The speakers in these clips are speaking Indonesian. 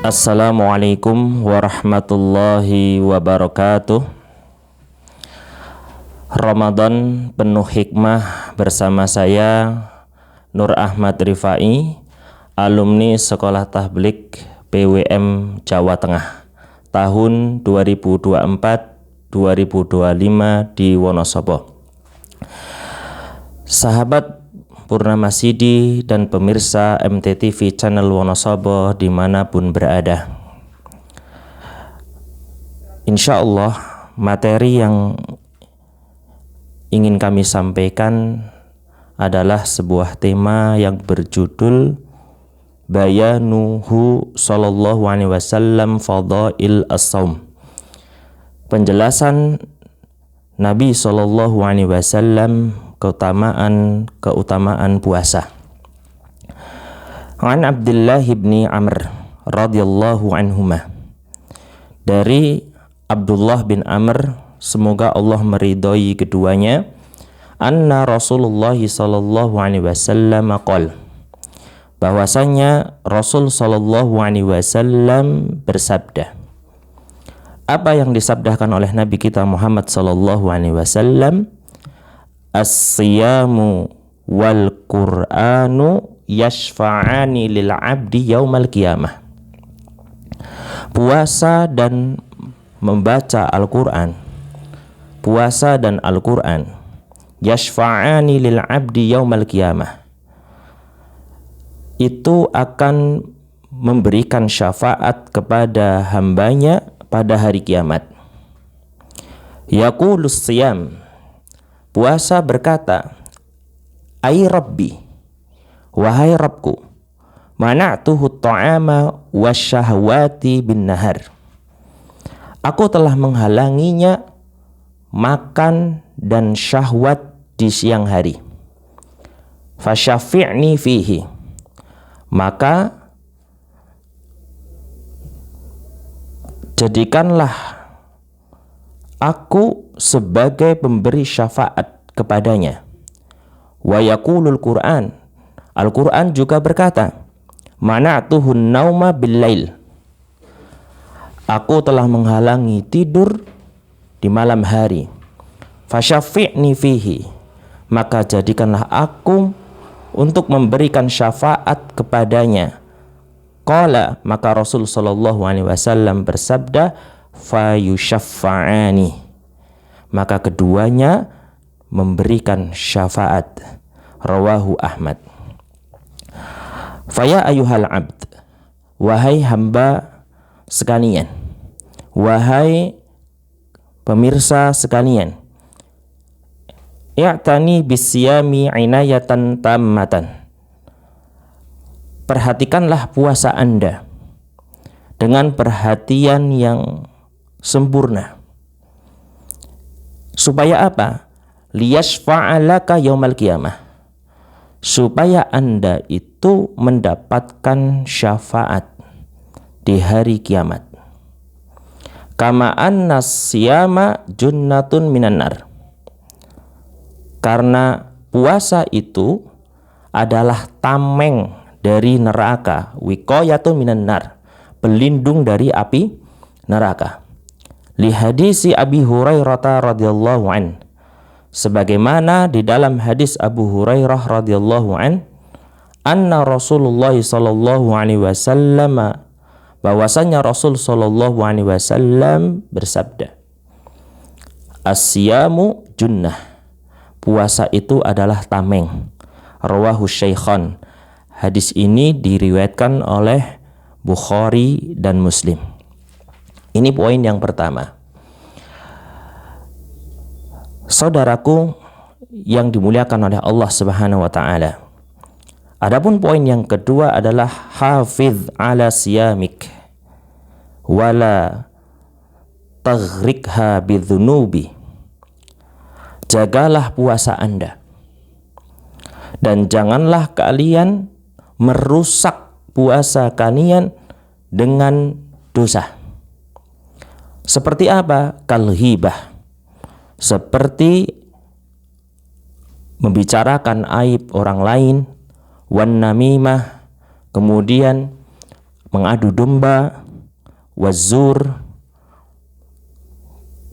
Assalamualaikum warahmatullahi wabarakatuh. Ramadan penuh hikmah bersama saya Nur Ahmad Rifai, alumni Sekolah Tabligh PWM Jawa Tengah tahun 2024-2025 di Wonosobo. Sahabat Purnama Sidi dan pemirsa MTTV channel Wonosobo dimanapun berada, insya Allah materi yang ingin kami sampaikan adalah sebuah tema yang berjudul Bayanuhu sallallahu alaihi wasallam fadail as-saum. Penjelasan Nabi sallallahu alaihi wasallam keutamaan puasa. An Abdullah bin Amr radhiyallahu anhuma, dari Abdullah bin Amr, semoga Allah meridhoi keduanya, anna Rasulullah sallallahu alaihi wasallam qala, bahwasanya Rasul sallallahu alaihi wasallam bersabda. Apa yang disabdakan oleh Nabi kita Muhammad sallallahu alaihi wasallam? As-siyamu wal Qur'anu yashfa'ani lil 'abdi yaumal qiyamah. Puasa dan membaca Al-Qur'an, puasa dan Al-Qur'an, yashfa'ani lil 'abdi yaumal qiyamah, itu akan memberikan syafaat kepada hambanya pada hari kiamat. Yaqulus siyam, puasa berkata, ai Rabbi, wahai Rabbku, mana'tuhu ta'ama wasyahwati bin nahar, aku telah menghalanginya makan dan syahwat di siang hari. Fasyafi'ni fihi, maka jadikanlah aku sebagai pemberi syafaat kepadanya. Wa yaqulul Qur'an, Al-Qur'an juga berkata, mana'tuhun nauma bil lail, aku telah menghalangi tidur di malam hari. Fasyafi'ni fihi, maka jadikanlah aku untuk memberikan syafaat kepadanya. Qala, maka Rasul sallallahu alaihi wasallam bersabda, fayusyaffa'ani, maka keduanya memberikan syafaat. Rawahu Ahmad. Faya ayuhal abd, wahai hamba sekalian, wahai pemirsa sekalian, i'tani bisyami inayatan tammatan, perhatikanlah puasa Anda dengan perhatian yang sempurna. Supaya apa? Liyashfa'alaka yaumal qiyamah, supaya Anda itu mendapatkan syafaat di hari kiamat. Kama anna siyama junnatun minan nar, karena puasa itu adalah tameng dari neraka. Wiqayatun minan nar, pelindung dari api neraka. Li hadisi Abi Hurairah radhiyallahu an, sebagaimana di dalam hadis Abu Hurairah radhiyallahu an, anna Rasulullah sallallahu alaihi wasallam, bahwasanya Rasul sallallahu alaihi wasallam bersabda, as-siyamu junnah, puasa itu adalah tameng. Rawahu Syaikhan, hadis ini diriwayatkan oleh Bukhari dan Muslim. Ini poin yang pertama. Saudaraku yang dimuliakan oleh Allah Subhanahu wa taala. Adapun poin yang kedua adalah hafiz ala siyamik wala taghrikha bidzunubi. Jagalah puasa Anda dan janganlah kalian merusak puasa kalian dengan dosa. Seperti apa? Kalhibah, seperti membicarakan aib orang lain, wan namimah, kemudian mengadu domba, wazur,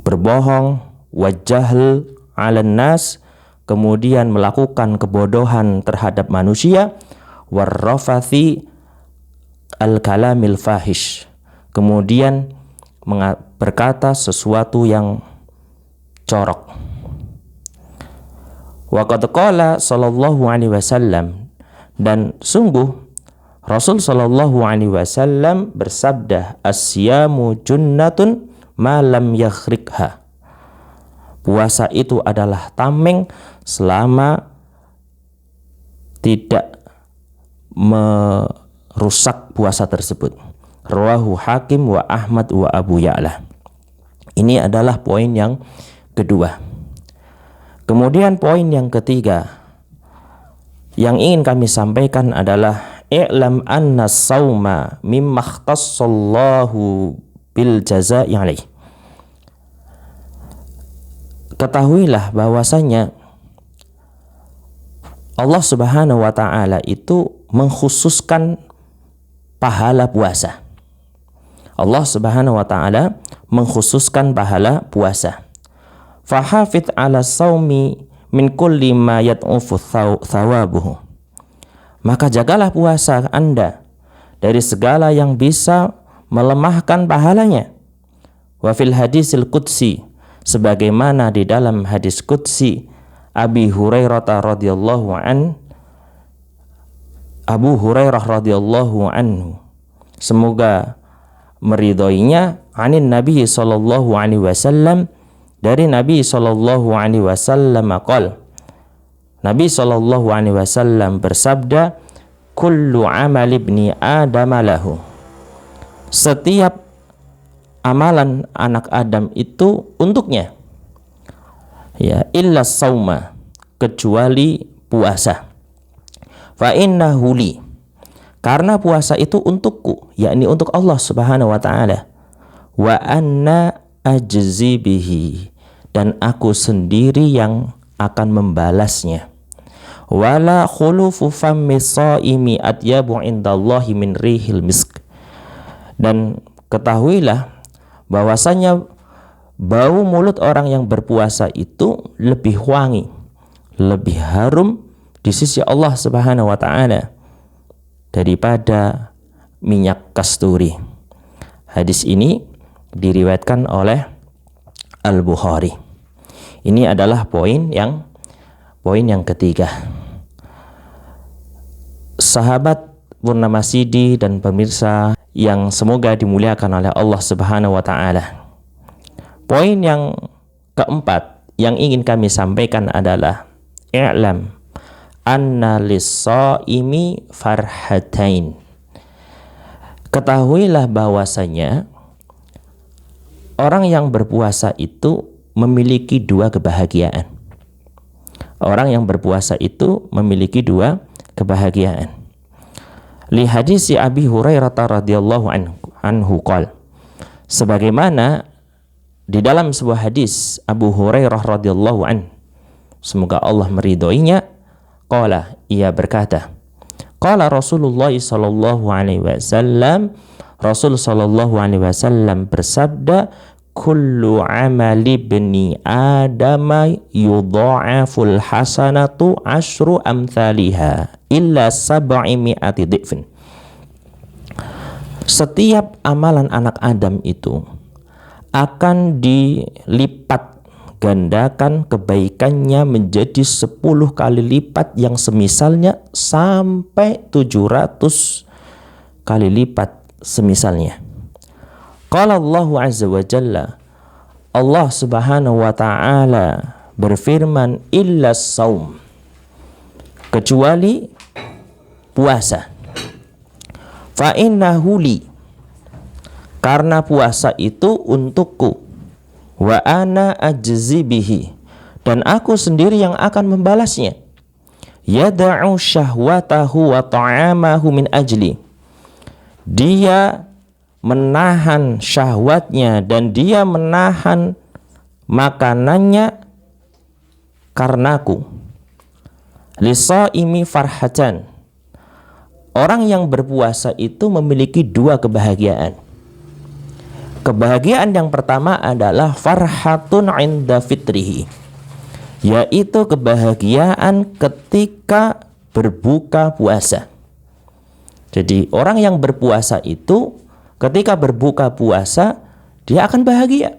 berbohong, wajahl 'alan nas, kemudian melakukan kebodohan terhadap manusia, warrafathi al-kalamil fahish, kemudian berkata sesuatu yang corok. Wa qad qala sallallahu alaihi wasallam, dan sungguh Rasul sallallahu alaihi wasallam bersabda, as-siyamu junnatun ma lam yakhrikha. Puasa itu adalah tameng selama tidak merusak puasa tersebut. Rawahu Hakim wa Ahmad wa Abu Ya'la. Ini adalah poin yang kedua. Kemudian poin yang ketiga yang ingin kami sampaikan adalah i'lam anna sauma mimma ikhtassallahu bil jazaa'i alaih. Ketahuilah bahwasanya Allah Subhanahu wa taala itu mengkhususkan pahala puasa. Allah Subhanahu wa taala mengkhususkan pahala puasa. Fahafidh ala saumi min kulli ma yad'ufu thawabuhu. Maka jagalah puasa Anda dari segala yang bisa melemahkan pahalanya. Wa fil hadisil qudsi, sebagaimana di dalam hadis qudsi Abu Hurairah radhiyallahu anhu, semoga meridhoinya, anin Nabi sallallahu alaihi wasallam, dari Nabi sallallahu alaihi wasallam qala, Nabi sallallahu alaihi wasallam bersabda, kullu amal ibni adam lahu, setiap amalan anak Adam itu untuknya, ya, illa sauma, kecuali puasa. Fa innahu li, karena puasa itu untukku, yakni untuk Allah Subhanahu wa taala. Wa anna ajzi bihi, dan aku sendiri yang akan membalasnya. Wala khulufu fammi shaimi atyabu indallahi min rihil misk, dan ketahuilah bahwasanya bau mulut orang yang berpuasa itu lebih wangi, lebih harum di sisi Allah Subhanahu wa taala daripada minyak kasturi. Hadis ini diriwayatkan oleh Al-Bukhari. Ini adalah poin yang ketiga. Sahabat Purnamasidi dan pemirsa yang semoga dimuliakan oleh Allah Subhanahu wa taala. Poin yang keempat yang ingin kami sampaikan adalah i'lam anna lis-shaimi farhatain. Ketahuilah bahwasanya orang yang berpuasa itu memiliki dua kebahagiaan. Orang yang berpuasa itu memiliki dua kebahagiaan. Li hadis Abi Hurairah radhiyallahu anhu qala, sebagaimana di dalam sebuah hadis Abu Hurairah radhiyallahu anhu, semoga Allah meridhoinya, qala, ia berkata, qala Rasulullah sallallahu alaihi wasallam, Rasul sallallahu alaihi wasallam bersabda, kullu amali ibni adama yudha'aful hasanatu asyru amthaliha illa sab'i mi'ati dhifin. Setiap amalan anak Adam itu akan dilipat gandakan kebaikannya menjadi 10 kali lipat yang semisalnya sampai 700 kali lipat semisalnya. Qala Allah azza wa jalla, Allah Subhanahu wa taala berfirman, illa saum, kecuali puasa. Fa innahu li, karena puasa itu untukku. Wa ana ajzi bihi, dan aku sendiri yang akan membalasnya. Yada'u syahwatahu wa ta'amahu min ajli, dia menahan syahwatnya dan dia menahan makanannya karenaku. Lisaimi farhatan, orang yang berpuasa itu memiliki dua kebahagiaan. Kebahagiaan yang pertama adalah farhatun inda fitrihi, yaitu kebahagiaan ketika berbuka puasa. Jadi orang yang berpuasa itu ketika berbuka puasa dia akan bahagia.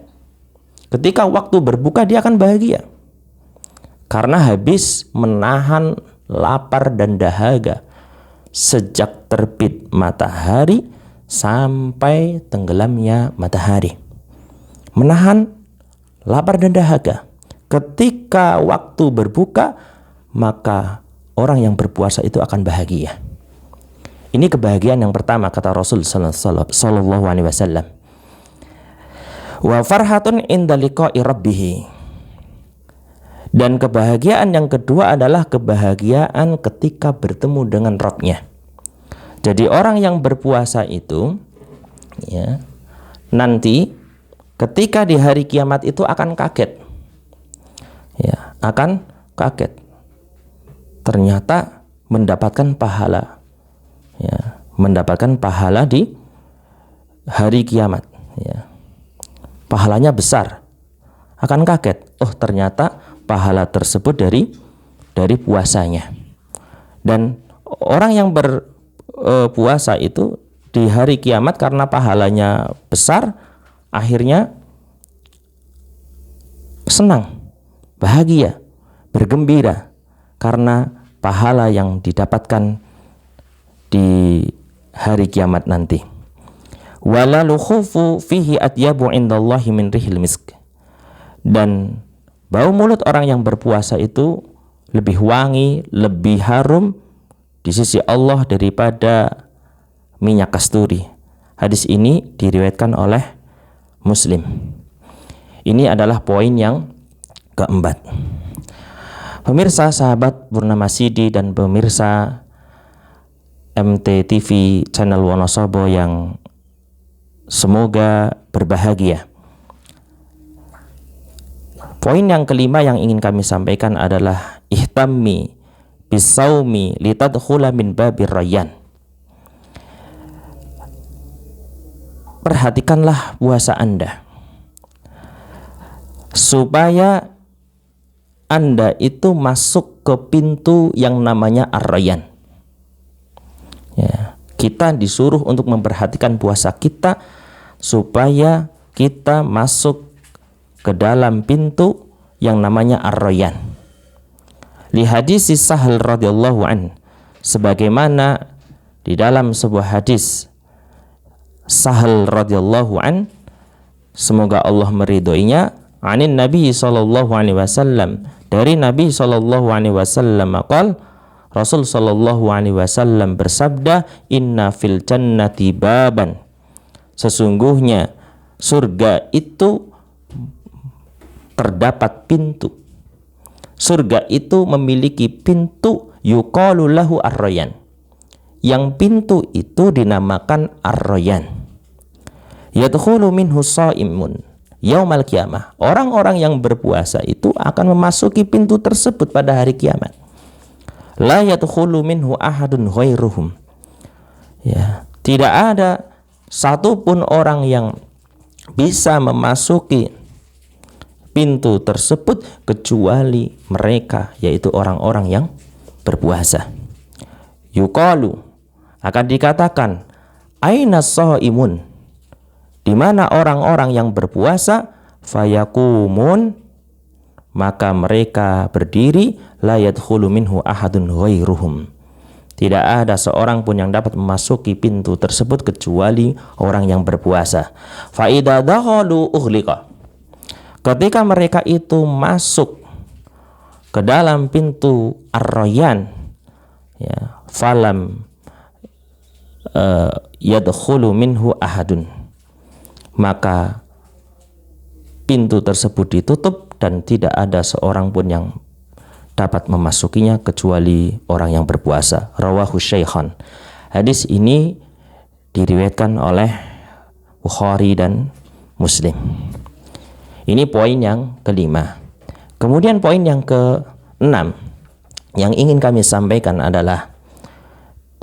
Ketika waktu berbuka dia akan bahagia, karena habis menahan lapar dan dahaga sejak terbit matahari sampai tenggelamnya matahari. Menahan lapar dan dahaga. Ketika waktu berbuka, maka orang yang berpuasa itu akan bahagia. Ini kebahagiaan yang pertama, kata Rasul sallallahu alaihi wasallam. Wa farhatun inda liqa'i rabbih. Dan kebahagiaan yang kedua adalah kebahagiaan ketika bertemu dengan Rabb-nya. Jadi orang yang berpuasa itu ya, nanti ketika di hari kiamat itu akan kaget. Ya, akan kaget. Ternyata mendapatkan pahala. Ya, mendapatkan pahala di hari kiamat, ya. Pahalanya besar. Akan kaget. Oh, ternyata pahala tersebut dari puasanya. Dan orang yang berpuasa itu di hari kiamat karena pahalanya besar, akhirnya senang, bahagia, bergembira karena pahala yang didapatkan di hari kiamat nanti. Wala lukhufu fihi atyabu indallahi min rihil misk. Dan bau mulut orang yang berpuasa itu lebih wangi, lebih harum di sisi Allah daripada minyak kasturi. Hadis ini diriwayatkan oleh Muslim. Ini adalah poin yang keempat. Pemirsa sahabat Purnama Sidi dan pemirsa MTTV channel Wonosobo yang semoga berbahagia. Poin yang kelima yang ingin kami sampaikan adalah ihtammi bisaumi litadkhula min babir rayyan. Perhatikanlah puasa Anda supaya Anda itu masuk ke pintu yang namanya Ar-Rayyan. Ya, kita disuruh untuk memperhatikan puasa kita supaya kita masuk ke dalam pintu yang namanya Ar-Rayyan. Li hadis Sahal radhiyallahu an, sebagaimana di dalam sebuah hadis Sahal radhiyallahu an, semoga Allah meridhoinya, anin Nabi sallallahu alaihi wasallam, dari Nabi sallallahu alaihi wasallam maqal, Rasul sallallahu alaihi wasallam bersabda, inna fil jannati baban, sesungguhnya surga itu terdapat pintu. Surga itu memiliki pintu yuqalu lahu Ar-Rayyan. Yang pintu itu dinamakan Ar-Rayyan. Yadkhulu minhu shaimun yaumal qiyamah. Orang-orang yang berpuasa itu akan memasuki pintu tersebut pada hari kiamat. La yadkhulu minhu ahadun ghairuhum. Ya, tidak ada satupun orang yang bisa memasuki pintu tersebut kecuali mereka, yaitu orang-orang yang berpuasa. Yuqalu, akan dikatakan, aina shaimun, di mana orang-orang yang berpuasa, fayaqumun, maka mereka berdiri, la yadkhulu minhu ahadun ghairuhum. Tidak ada seorang pun yang dapat memasuki pintu tersebut kecuali orang yang berpuasa. Fa idza dakhalu ughliqa. Ketika mereka itu masuk ke dalam pintu Ar-Rayyan, ya, falam yadkhulu minhu ahadun, maka pintu tersebut ditutup dan tidak ada seorang pun yang dapat memasukinya kecuali orang yang berpuasa. Rawahu Syaikhan. Hadis ini diriwayatkan oleh Bukhari dan Muslim. Ini poin yang kelima. Kemudian poin yang keenam yang ingin kami sampaikan adalah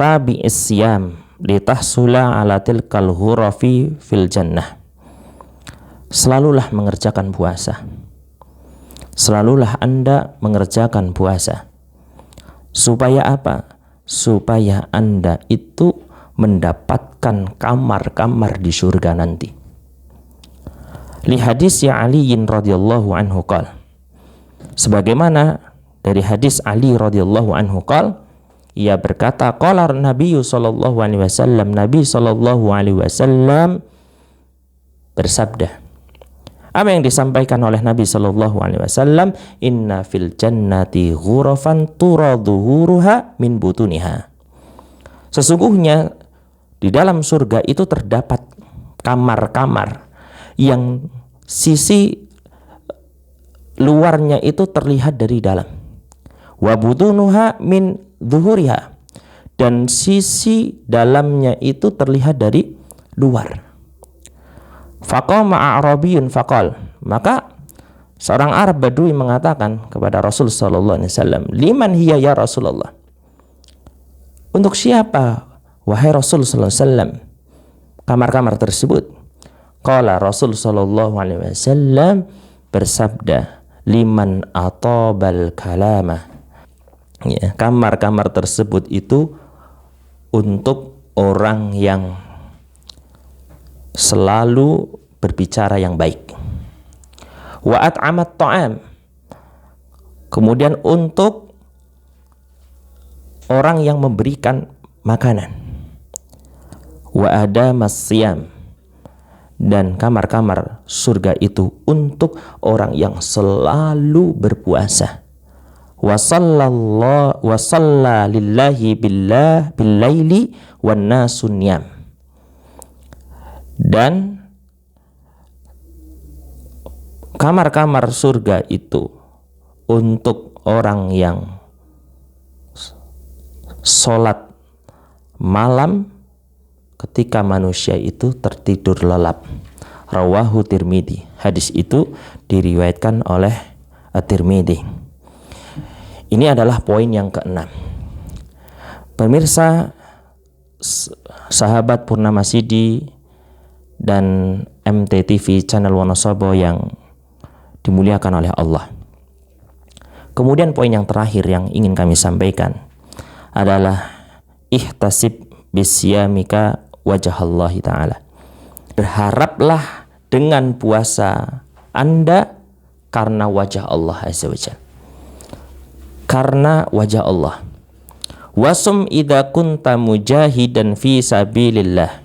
tabi'is siyam litahsula ala tilkal hurafi fil jannah. Selalulah mengerjakan puasa. Selalulah Anda mengerjakan puasa. Supaya apa? Supaya Anda itu mendapatkan kamar-kamar di surga nanti. Li hadis Aliin radhiyallahu anhu qala, sebagaimana dari hadis Ali radhiyallahu anhu qala, ia berkata, qala Nabi sallallahu alaihi wasallam, Nabi sallallahu alaihi wasallam bersabda. Apa yang disampaikan oleh Nabi sallallahu alaihi wasallam? Inna fil jannati ghurafan turaduhuruha min butuniha. Sesungguhnya di dalam surga itu terdapat kamar-kamar yang sisi luarnya itu terlihat dari dalam. Wa butunuha min dhuhuriha, dan sisi dalamnya itu terlihat dari luar. Faqama a'rabiyun faqal, maka seorang Arab Badui mengatakan kepada Rasul sallallahu alaihi wasallam, liman hiya ya Rasulullah? Untuk siapa wahai Rasul sallallahu alaihi wasallam kamar-kamar tersebut? Qala Rasul sallallahu alaihi wasallam bersabda, liman atabal kalama. Ya, kamar-kamar tersebut itu untuk orang yang selalu berbicara yang baik. Wa at'amat ta'am. Kemudian untuk orang yang memberikan makanan. Wa adamas siyam. Dan kamar-kamar surga itu untuk orang yang selalu berpuasa. Wa shalla lillahi billaili wan nasu niyam. Dan kamar-kamar surga itu untuk orang yang sholat malam ketika manusia itu tertidur lelap. Rawahu Tirmidzi. Hadis itu diriwayatkan oleh At-Tirmidzi. Ini adalah poin yang keenam. Pemirsa, sahabat Purnama Sidi dan MTTV channel Wonosobo yang dimuliakan oleh Allah. Kemudian poin yang terakhir yang ingin kami sampaikan adalah ihtasib bisyamika wajhallahi ta'ala. Berharaplah dengan puasa Anda karena wajah Allah azza wajalla. Karena wajah Allah. Wasum idza kunta mujahidan fi sabilillah.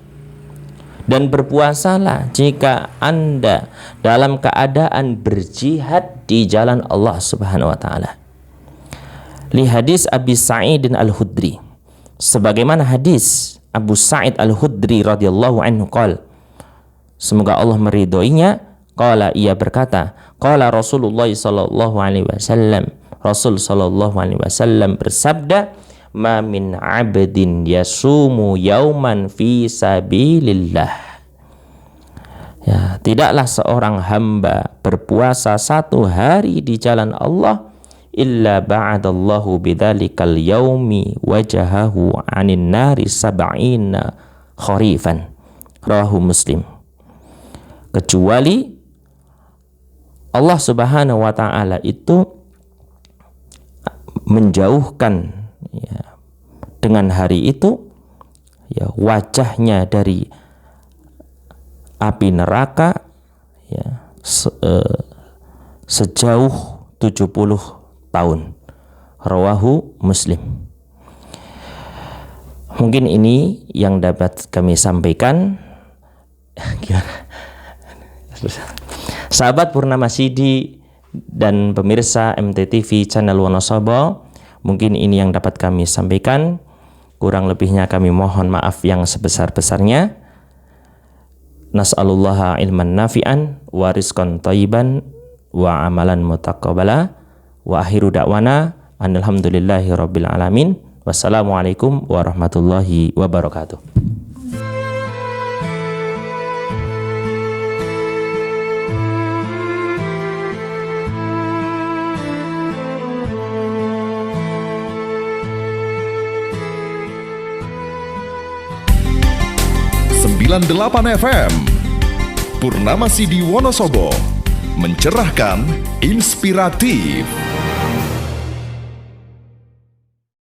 Dan berpuasalah jika Anda dalam keadaan berjihad di jalan Allah Subhanahu wa taala. Li hadis Abi Sa'id Al-Khudri. Sebagaimana hadis Abu Sa'id Al-Khudri radhiyallahu anhu qala, semoga Allah meridhoinya, qala, ia berkata, qala Rasulullah sallallahu alaihi wasallam, Rasul sallallahu alaihi wasallam bersabda, ma min 'abdin yasumu yauman fi sabilillah. Ya, tidaklah seorang hamba berpuasa satu hari di jalan Allah illa ba'adallahu bidzalikal yaumi wajahahu 'anin nari sab'ina kharifan. Rawahu Muslim. Kecuali Allah Subhanahu wa taala itu menjauhkan, ya, dengan hari itu, ya, wajahnya dari api neraka, ya, sejauh 70 tahun. Rawahu Muslim. Mungkin ini yang dapat kami sampaikan. Sahabat Purnama Sidi dan pemirsa MTTV channel Wonosobo, mungkin ini yang dapat kami sampaikan. Kurang lebihnya kami mohon maaf yang sebesar-besarnya. Nas'alullaha ilman nafi'an wa rizqan thayyiban wa amalan mutaqabbala wa akhiru da'wana alhamdulillahi rabbil alamin. Wassalamualaikum warahmatullahi wabarakatuh. 98 FM. Purnama Sidi Wonosobo, mencerahkan, inspiratif.